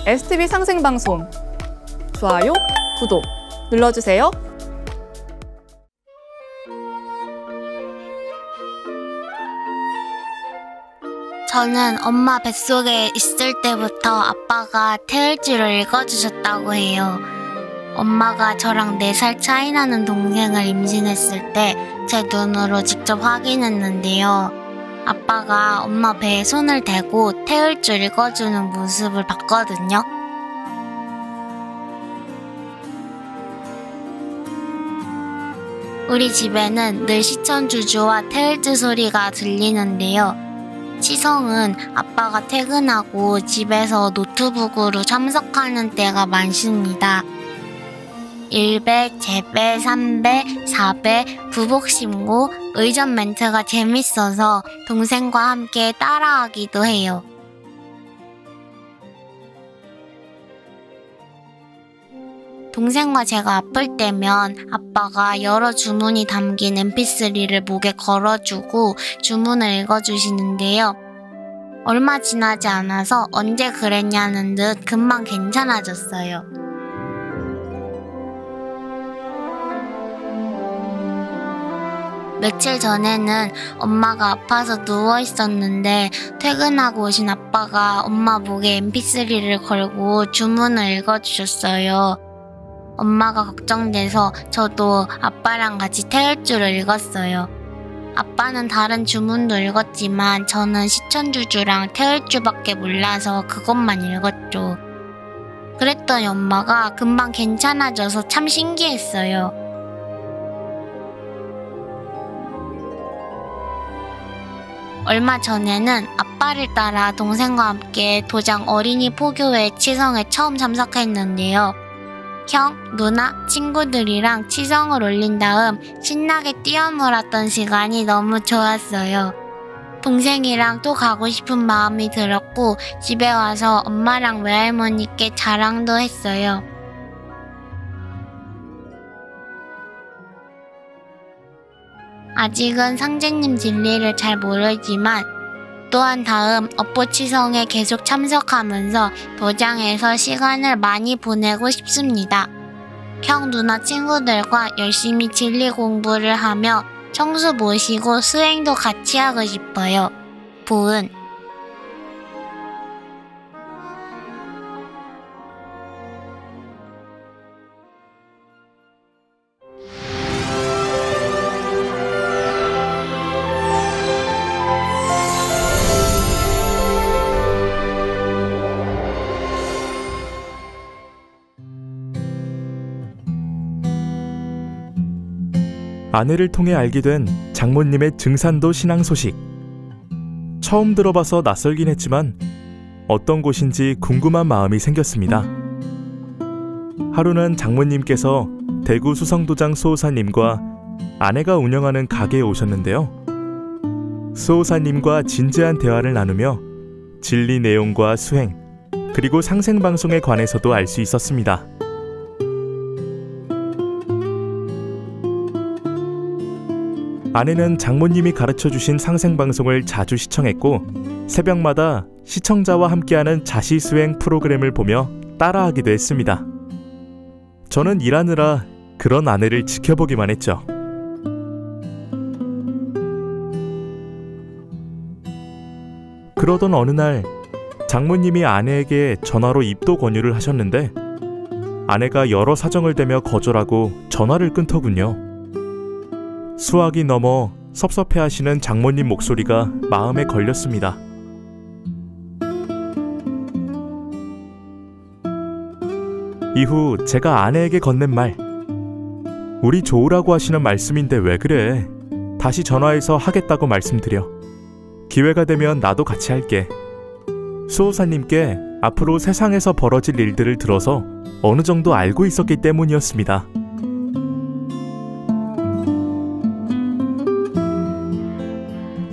STV 상생방송 좋아요, 구독 눌러주세요. 저는 엄마 뱃속에 있을 때부터 아빠가 태을주를 읽어주셨다고 해요. 엄마가 저랑 4살 차이 나는 동생을 임신했을 때 제 눈으로 직접 확인했는데요. 아빠가 엄마 배에 손을 대고 태을주 읽어주는 모습을 봤거든요. 우리 집에는 늘 시천주주와 태을주 소리가 들리는데요. 치성은 아빠가 퇴근하고 집에서 노트북으로 참석하는 때가 많습니다. 1배, 재배, 3배, 4배, 부복신고, 의전 멘트가 재밌어서 동생과 함께 따라하기도 해요. 동생과 제가 아플 때면 아빠가 여러 주문이 담긴 mp3를 목에 걸어주고 주문을 읽어주시는데요. 얼마 지나지 않아서 언제 그랬냐는 듯 금방 괜찮아졌어요. 며칠 전에는 엄마가 아파서 누워있었는데 퇴근하고 오신 아빠가 엄마 목에 mp3를 걸고 주문을 읽어주셨어요. 엄마가 걱정돼서 저도 아빠랑 같이 태을주를 읽었어요. 아빠는 다른 주문도 읽었지만 저는 시천주주랑 태을주밖에 몰라서 그것만 읽었죠. 그랬더니 엄마가 금방 괜찮아져서 참 신기했어요. 얼마 전에는 아빠를 따라 동생과 함께 도장 어린이 포교회 치성에 처음 참석했는데요. 형, 누나, 친구들이랑 치성을 올린 다음 신나게 뛰어놀았던 시간이 너무 좋았어요. 동생이랑 또 가고 싶은 마음이 들었고 집에 와서 엄마랑 외할머니께 자랑도 했어요. 아직은 상제님 진리를 잘 모르지만 또한 다음 업보치성에 계속 참석하면서 도장에서 시간을 많이 보내고 싶습니다. 형, 누나, 친구들과 열심히 진리 공부를 하며 청수 모시고 수행도 같이 하고 싶어요. 보은. 아내를 통해 알게 된 장모님의 증산도 신앙 소식. 처음 들어봐서 낯설긴 했지만 어떤 곳인지 궁금한 마음이 생겼습니다. 하루는 장모님께서 대구 수성도장 수호사님과 아내가 운영하는 가게에 오셨는데요. 수호사님과 진지한 대화를 나누며 진리 내용과 수행, 그리고 상생방송에 관해서도 알 수 있었습니다. 아내는 장모님이 가르쳐주신 상생방송을 자주 시청했고 새벽마다 시청자와 함께하는 자시수행 프로그램을 보며 따라하기도 했습니다. 저는 일하느라 그런 아내를 지켜보기만 했죠. 그러던 어느 날 장모님이 아내에게 전화로 입도 권유를 하셨는데 아내가 여러 사정을 대며 거절하고 전화를 끊더군요. 수학이 넘어 섭섭해하시는 장모님 목소리가 마음에 걸렸습니다. 이후 제가 아내에게 건넨 말, 우리 좋으라고 하시는 말씀인데 왜 그래? 다시 전화해서 하겠다고 말씀드려. 기회가 되면 나도 같이 할게. 수호사님께 앞으로 세상에서 벌어질 일들을 들어서 어느 정도 알고 있었기 때문이었습니다.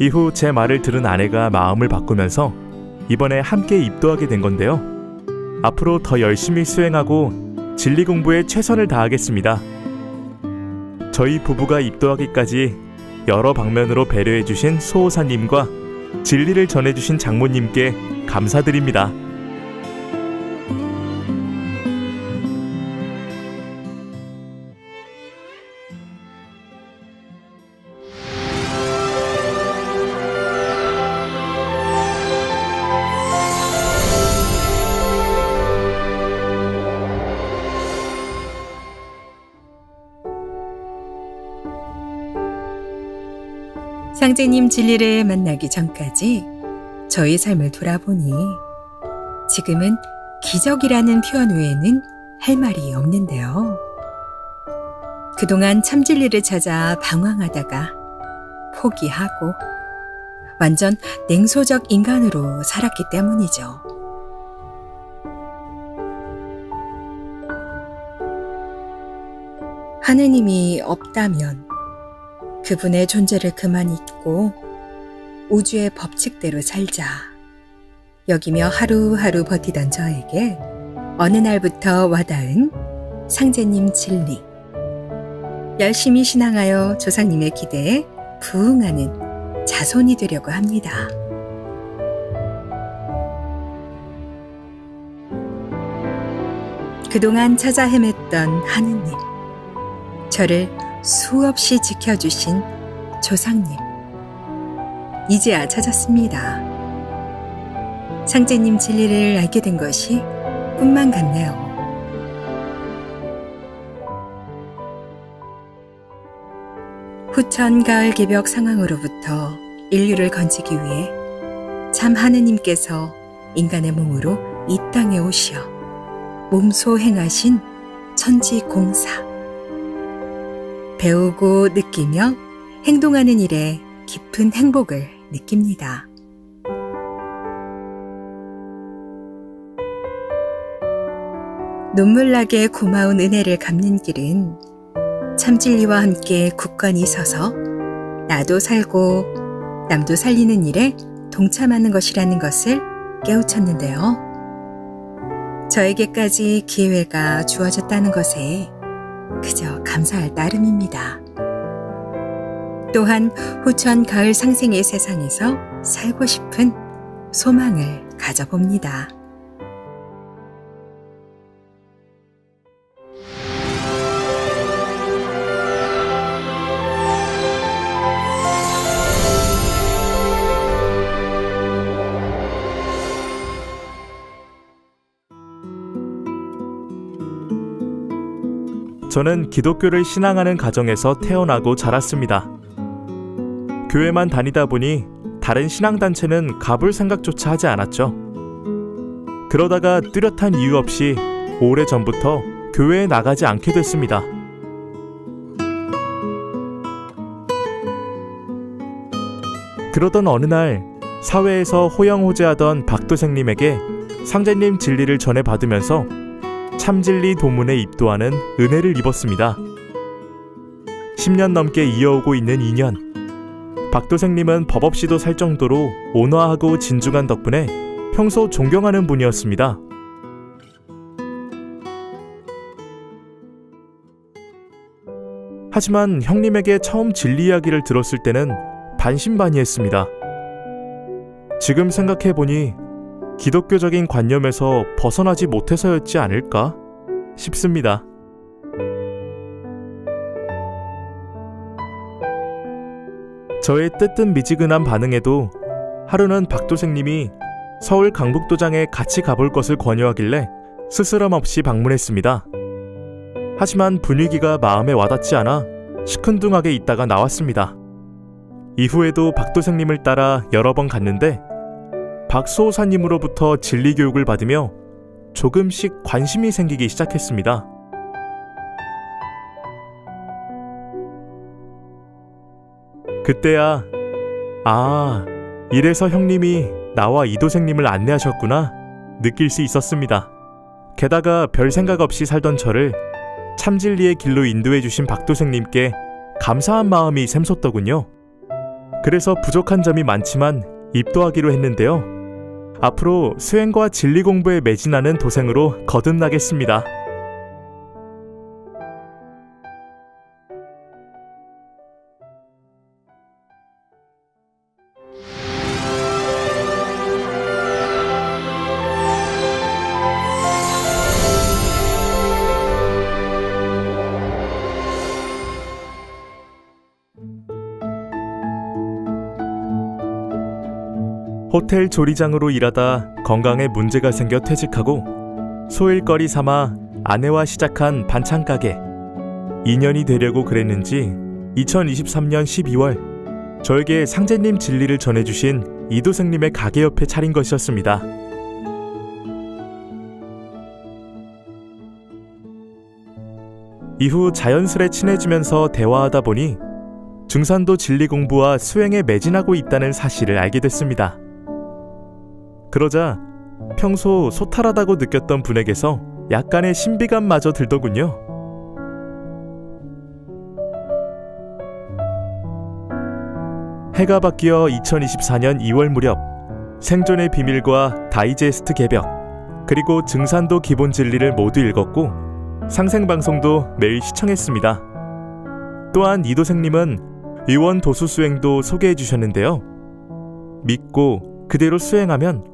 이후 제 말을 들은 아내가 마음을 바꾸면서 이번에 함께 입도하게 된 건데요. 앞으로 더 열심히 수행하고 진리 공부에 최선을 다하겠습니다. 저희 부부가 입도하기까지 여러 방면으로 배려해주신 수호사님과 진리를 전해주신 장모님께 감사드립니다. 상제님 진리를 만나기 전까지 저의 삶을 돌아보니 지금은 기적이라는 표현 외에는 할 말이 없는데요. 그동안 참 진리를 찾아 방황하다가 포기하고 완전 냉소적 인간으로 살았기 때문이죠. 하느님이 없다면 그분의 존재를 그만 잊고 우주의 법칙대로 살자 여기며 하루하루 버티던 저에게 어느 날부터 와닿은 상제님 진리. 열심히 신앙하여 조상님의 기대에 부응하는 자손이 되려고 합니다. 그동안 찾아 헤맸던 하느님, 저를 수없이 지켜주신 조상님, 이제야 찾았습니다. 상제님 진리를 알게 된 것이 꿈만 같네요. 후천 가을 개벽 상황으로부터 인류를 건지기 위해 참 하느님께서 인간의 몸으로 이 땅에 오시어 몸소 행하신 천지공사. 배우고 느끼며 행동하는 일에 깊은 행복을 느낍니다. 눈물나게 고마운 은혜를 갚는 길은 참진리와 함께 굳건히 서서 나도 살고 남도 살리는 일에 동참하는 것이라는 것을 깨우쳤는데요. 저에게까지 기회가 주어졌다는 것에 그저 감사할 따름입니다. 또한 후천 가을 상생의 세상에서 살고 싶은 소망을 가져봅니다. 저는 기독교를 신앙하는 가정에서 태어나고 자랐습니다. 교회만 다니다 보니 다른 신앙단체는 가볼 생각조차 하지 않았죠. 그러다가 뚜렷한 이유 없이 오래전부터 교회에 나가지 않게 됐습니다. 그러던 어느 날 사회에서 호영호재하던 박도생님에게 상제님 진리를 전해받으면서 참진리 도문에 입도하는 은혜를 입었습니다. 10년 넘게 이어오고 있는 인연. 박도생님은 법 없이도 살 정도로 온화하고 진중한 덕분에 평소 존경하는 분이었습니다. 하지만 형님에게 처음 진리 이야기를 들었을 때는 반신반의했습니다. 지금 생각해보니 기독교적인 관념에서 벗어나지 못해서였지 않을까 싶습니다. 저의 뜨뜻미지근한 반응에도 하루는 박도생님이 서울 강북도장에 같이 가볼 것을 권유하길래 스스럼 없이 방문했습니다. 하지만 분위기가 마음에 와닿지 않아 시큰둥하게 있다가 나왔습니다. 이후에도 박도생님을 따라 여러 번 갔는데 박수호사님으로부터 진리교육을 받으며 조금씩 관심이 생기기 시작했습니다. 그때야 이래서 형님이 나와 이도생님을 안내하셨구나 느낄 수 있었습니다. 게다가 별 생각 없이 살던 저를 참진리의 길로 인도해 주신 박도생님께 감사한 마음이 샘솟더군요. 그래서 부족한 점이 많지만 입도하기로 했는데요. 앞으로 수행과 진리 공부에 매진하는 도생으로 거듭나겠습니다. 호텔 조리장으로 일하다 건강에 문제가 생겨 퇴직하고 소일거리 삼아 아내와 시작한 반찬 가게. 2년이 되려고 그랬는지 2023년 12월 저에게 상제님 진리를 전해주신 이도생님의 가게 옆에 차린 것이었습니다. 이후 자연스레 친해지면서 대화하다 보니 증산도 진리 공부와 수행에 매진하고 있다는 사실을 알게 됐습니다. 그러자 평소 소탈하다고 느꼈던 분에게서 약간의 신비감마저 들더군요. 해가 바뀌어 2024년 2월 무렵 생존의 비밀과 다이제스트 개벽 그리고 증산도 기본 진리를 모두 읽었고 상생방송도 매일 시청했습니다. 또한 이도생님은 의원 도수 수행도 소개해 주셨는데요. 믿고 그대로 수행하면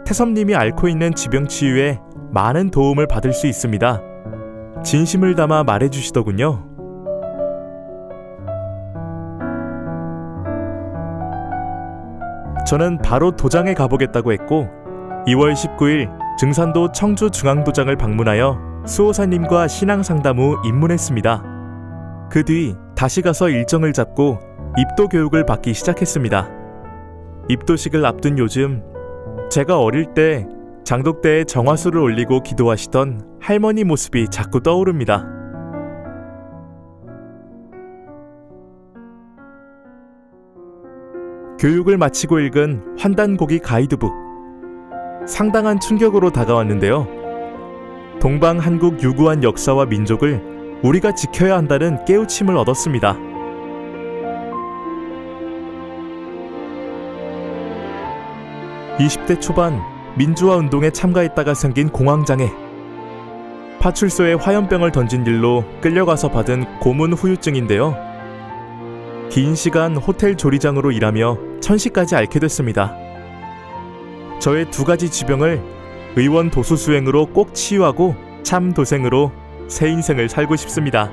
태섭님이 앓고 있는 지병 치유에 많은 도움을 받을 수 있습니다. 진심을 담아 말해주시더군요. 저는 바로 도장에 가보겠다고 했고 2월 19일 증산도 청주중앙도장을 방문하여 수호사님과 신앙상담 후 입문했습니다. 그 뒤 다시 가서 일정을 잡고 입도 교육을 받기 시작했습니다. 입도식을 앞둔 요즘 제가 어릴 때 장독대에 정화수를 올리고 기도하시던 할머니 모습이 자꾸 떠오릅니다. 교육을 마치고 읽은 환단고기 가이드북. 상당한 충격으로 다가왔는데요. 동방 한국 유구한 역사와 민족을 우리가 지켜야 한다는 깨우침을 얻었습니다. (20대) 초반 민주화 운동에 참가했다가 생긴 공황장애, 파출소에 화염병을 던진 일로 끌려가서 받은 고문 후유증인데요. 긴 시간 호텔 조리장으로 일하며 천시까지 앓게 됐습니다. 저의 두 가지 지병을 의원 도수 수행으로 꼭 치유하고 참 도생으로 새 인생을 살고 싶습니다.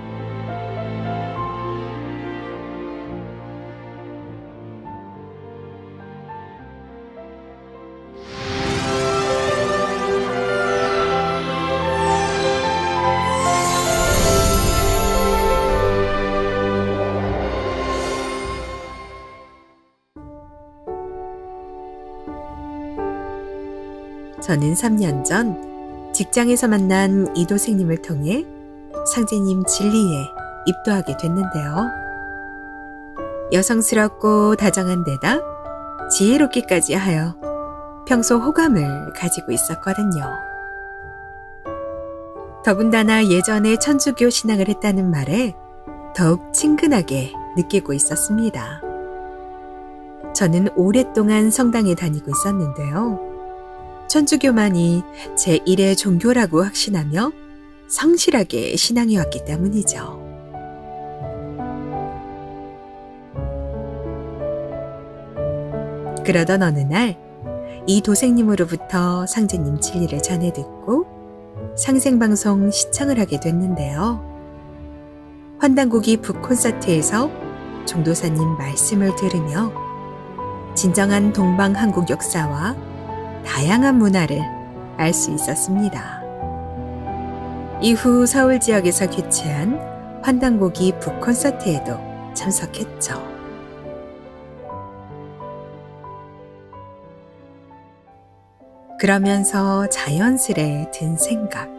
저는 3년 전 직장에서 만난 이도생님을 통해 상제님 진리에 입도하게 됐는데요. 여성스럽고 다정한 데다 지혜롭기까지 하여 평소 호감을 가지고 있었거든요. 더군다나 예전에 천주교 신앙을 했다는 말에 더욱 친근하게 느끼고 있었습니다. 저는 오랫동안 성당에 다니고 있었는데요. 천주교만이 제1의 종교라고 확신하며 성실하게 신앙해왔기 때문이죠. 그러던 어느 날 이 도생님으로부터 상제님 진리를 전해 듣고 상생방송 시청을 하게 됐는데요. 환단고기 북콘서트에서 종도사님 말씀을 들으며 진정한 동방 한국 역사와 다양한 문화를 알 수 있었습니다. 이후 서울 지역에서 개최한 환단고기 북콘서트에도 참석했죠. 그러면서 자연스레 든 생각.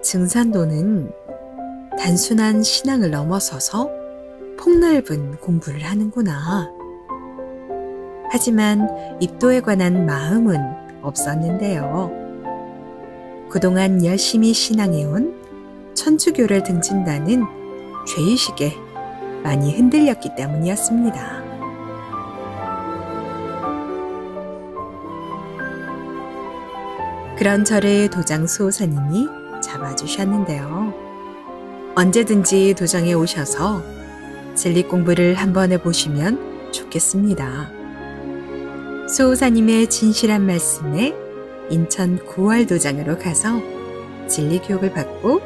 증산도는 단순한 신앙을 넘어서서 폭넓은 공부를 하는구나. 하지만 입도에 관한 마음은 없었는데요. 그동안 열심히 신앙해온 천주교를 등진다는 죄의식에 많이 흔들렸기 때문이었습니다. 그런 저를 도장 수호사님이 잡아주셨는데요. 언제든지 도장에 오셔서 진리 공부를 한번 해보시면 좋겠습니다. 수호사님의 진실한 말씀에 인천 9월 도장으로 가서 진리 교육을 받고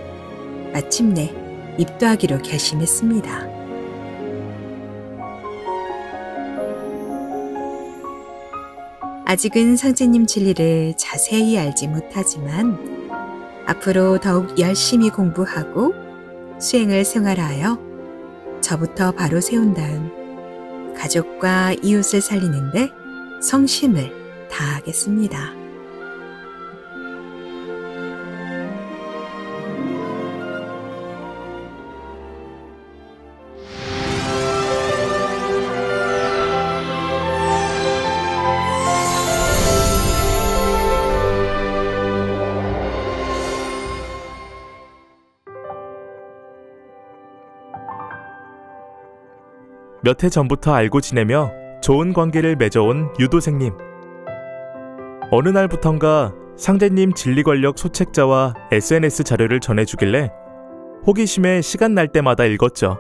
마침내 입도하기로 결심했습니다. 아직은 상제님 진리를 자세히 알지 못하지만 앞으로 더욱 열심히 공부하고 수행을 생활하여 저부터 바로 세운 다음 가족과 이웃을 살리는데 성심을 다하겠습니다. 몇 해 전부터 알고 지내며 좋은 관계를 맺어온 유도생님. 어느 날부턴가 상제님 진리권력 소책자와 SNS 자료를 전해주길래 호기심에 시간 날 때마다 읽었죠.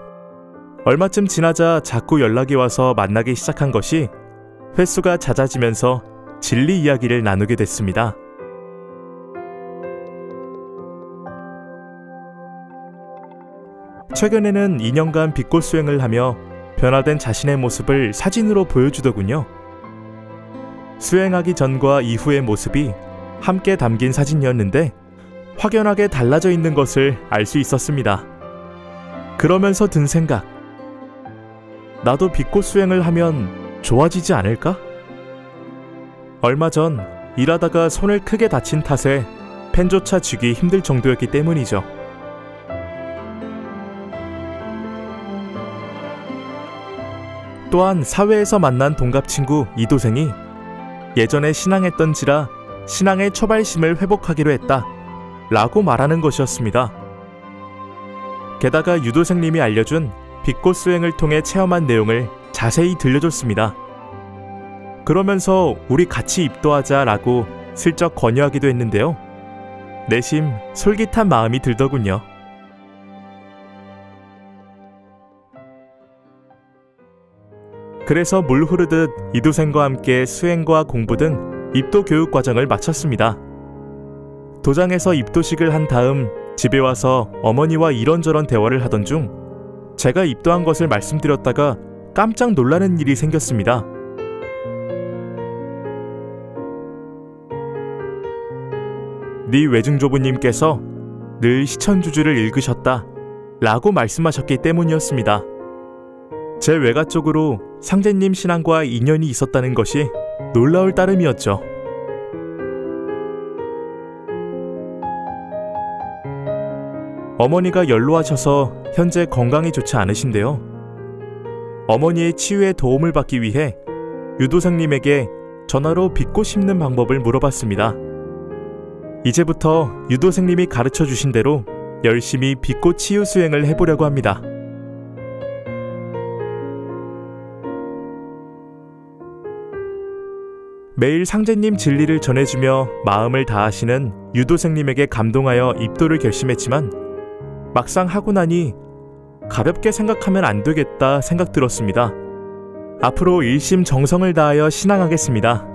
얼마쯤 지나자 자꾸 연락이 와서 만나기 시작한 것이 횟수가 잦아지면서 진리 이야기를 나누게 됐습니다. 최근에는 2년간 빅꽃 수행을 하며 변화된 자신의 모습을 사진으로 보여주더군요. 수행하기 전과 이후의 모습이 함께 담긴 사진이었는데 확연하게 달라져 있는 것을 알 수 있었습니다. 그러면서 든 생각. 나도 빅꽃 수행을 하면 좋아지지 않을까? 얼마 전 일하다가 손을 크게 다친 탓에 펜조차 쥐기 힘들 정도였기 때문이죠. 또한 사회에서 만난 동갑 친구 이도생이 예전에 신앙했던지라 신앙의 초발심을 회복하기로 했다 라고 말하는 것이었습니다. 게다가 유도생님이 알려준 빅꽃 수행을 통해 체험한 내용을 자세히 들려줬습니다. 그러면서 우리 같이 입도하자 라고 슬쩍 권유하기도 했는데요. 내심 솔깃한 마음이 들더군요. 그래서 물 흐르듯 이도생과 함께 수행과 공부 등 입도 교육 과정을 마쳤습니다. 도장에서 입도식을 한 다음 집에 와서 어머니와 이런저런 대화를 하던 중 제가 입도한 것을 말씀드렸다가 깜짝 놀라는 일이 생겼습니다. 네 외증조부님께서 늘 시천주주를 읽으셨다 라고 말씀하셨기 때문이었습니다. 제 외가 쪽으로 상제님 신앙과 인연이 있었다는 것이 놀라울 따름이었죠. 어머니가 연로하셔서 현재 건강이 좋지 않으신데요. 어머니의 치유에 도움을 받기 위해 유도생님에게 전화로 빚고 심는 방법을 물어봤습니다. 이제부터 유도생님이 가르쳐 주신 대로 열심히 빚고 치유 수행을 해보려고 합니다. 매일 상제님 진리를 전해주며 마음을 다하시는 유도생님에게 감동하여 입도를 결심했지만 막상 하고 나니 가볍게 생각하면 안 되겠다 생각 들었습니다. 앞으로 일심 정성을 다하여 신앙하겠습니다.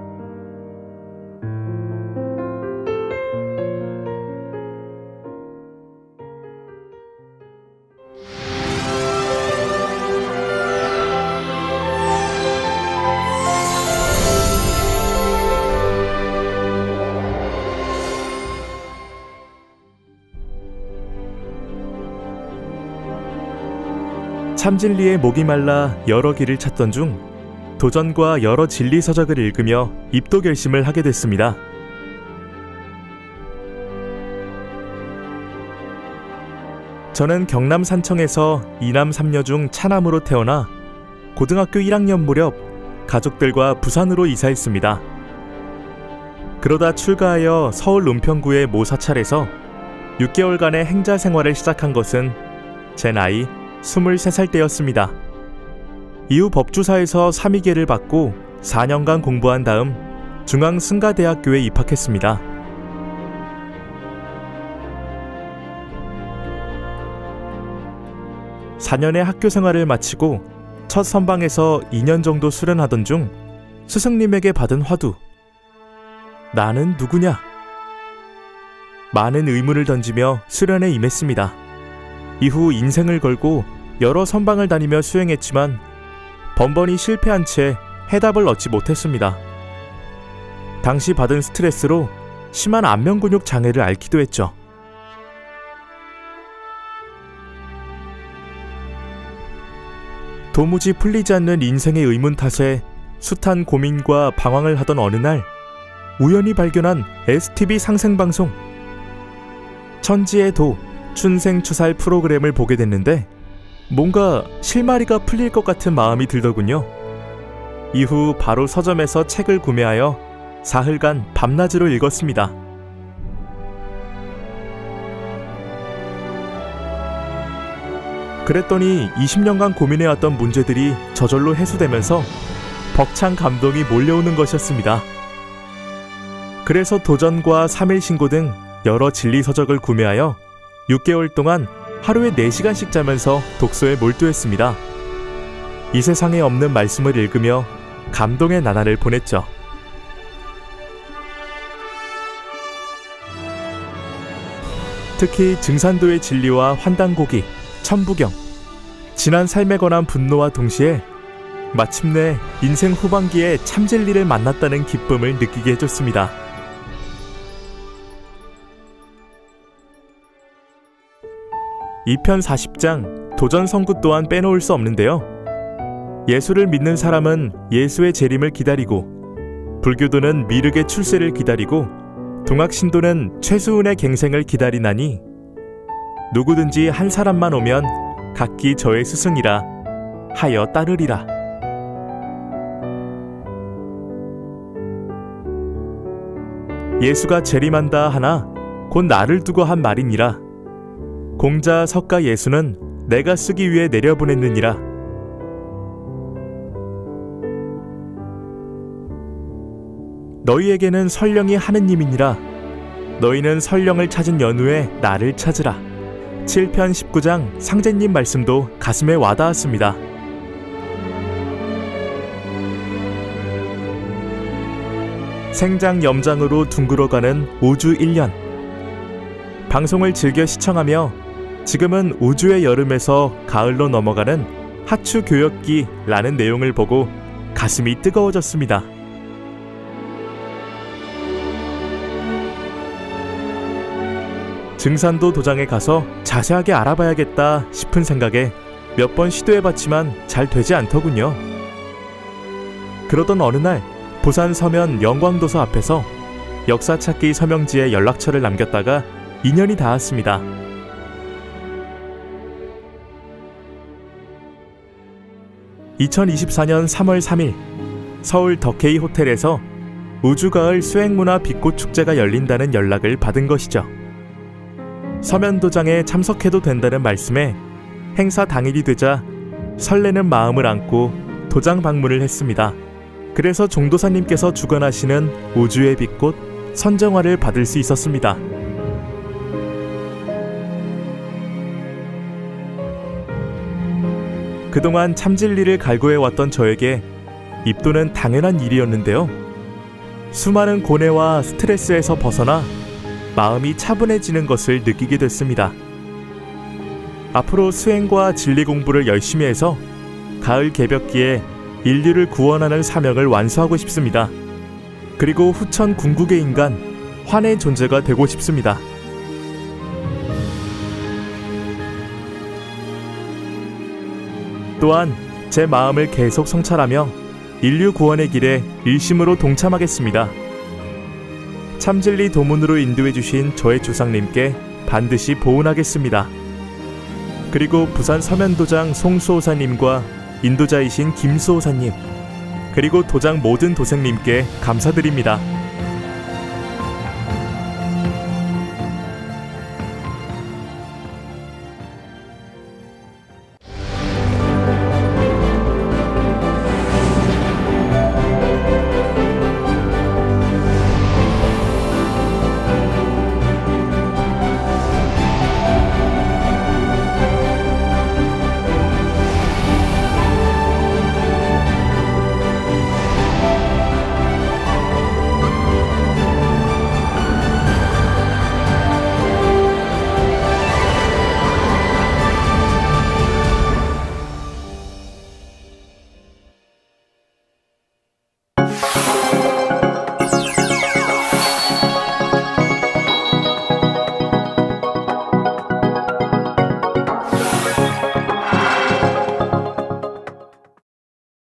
참진리에 목이 말라 여러 길을 찾던 중 도전과 여러 진리 서적을 읽으며 입도 결심을 하게 됐습니다. 저는 경남 산청에서 이남 삼녀 중 차남으로 태어나 고등학교 1학년 무렵 가족들과 부산으로 이사했습니다. 그러다 출가하여 서울 논평구의 모 사찰에서 6개월간의 행자 생활을 시작한 것은 제 나이 23살 때였습니다. 이후 법주사에서 삼위계를 받고 4년간 공부한 다음 중앙승가대학교에 입학했습니다. (4년의) 학교 생활을 마치고 첫 선방에서 2년 정도 수련하던 중 스승님에게 받은 화두. 나는 누구냐? 많은 의문을 던지며 수련에 임했습니다. 이후 인생을 걸고 여러 선방을 다니며 수행했지만 번번이 실패한 채 해답을 얻지 못했습니다. 당시 받은 스트레스로 심한 안면근육 장애를 앓기도 했죠. 도무지 풀리지 않는 인생의 의문 탓에 숱한 고민과 방황을 하던 어느 날 우연히 발견한 STV 상생방송 천지의 도 춘생추살 프로그램을 보게 됐는데 뭔가 실마리가 풀릴 것 같은 마음이 들더군요. 이후 바로 서점에서 책을 구매하여 사흘간 밤낮으로 읽었습니다. 그랬더니 20년간 고민해왔던 문제들이 저절로 해소되면서 벅찬 감동이 몰려오는 것이었습니다. 그래서 도전과 3일 신고 등 여러 진리 서적을 구매하여 6개월 동안 하루에 4시간씩 자면서 독서에 몰두했습니다. 이 세상에 없는 말씀을 읽으며 감동의 나날을 보냈죠. 특히 증산도의 진리와 환단고기, 천부경, 지난 삶에 관한 분노와 동시에 마침내 인생 후반기에 참진리를 만났다는 기쁨을 느끼게 해줬습니다. 이 편 40장 도전 선구 또한 빼놓을 수 없는데요. 예수를 믿는 사람은 예수의 재림을 기다리고, 불교도는 미륵의 출세를 기다리고, 동학신도는 최수훈의 갱생을 기다리나니 누구든지 한 사람만 오면 각기 저의 스승이라 하여 따르리라. 예수가 재림한다 하나 곧 나를 두고 한 말이니라. 공자 석가 예수는 내가 쓰기 위해 내려보냈느니라. 너희에게는 설령이 하느님이니라. 너희는 설령을 찾은 연후에 나를 찾으라. 7편 19장 상제님 말씀도 가슴에 와닿았습니다. 생장염장으로 둥글어가는 우주 1년. 방송을 즐겨 시청하며 지금은 우주의 여름에서 가을로 넘어가는 하추 교역기라는 내용을 보고 가슴이 뜨거워졌습니다. 증산도 도장에 가서 자세하게 알아봐야겠다 싶은 생각에 몇 번 시도해봤지만 잘 되지 않더군요. 그러던 어느 날 부산 서면 영광도서 앞에서 역사찾기 서명지에 연락처를 남겼다가 인연이 닿았습니다. (2024년 3월 3일) 서울 더케이 호텔에서 우주가을 수행문화 빛꽃 축제가 열린다는 연락을 받은 것이죠. 서면도장에 참석해도 된다는 말씀에 행사 당일이 되자 설레는 마음을 안고 도장 방문을 했습니다. 그래서 종도사님께서 주관하시는 우주의 빛꽃 선정화를 받을 수 있었습니다. 그동안 참진리를 갈구해왔던 저에게 입도는 당연한 일이었는데요. 수많은 고뇌와 스트레스에서 벗어나 마음이 차분해지는 것을 느끼게 됐습니다. 앞으로 수행과 진리 공부를 열심히 해서 가을 개벽기에 인류를 구원하는 사명을 완수하고 싶습니다. 그리고 후천 궁극의 인간, 환의 존재가 되고 싶습니다. 또한 제 마음을 계속 성찰하며 인류 구원의 길에 일심으로 동참하겠습니다. 참진리 도문으로 인도해주신 저의 조상님께 반드시 보은하겠습니다. 그리고 부산 서면도장 송수호사님과 인도자이신 김수호사님, 그리고 도장 모든 도생님께 감사드립니다.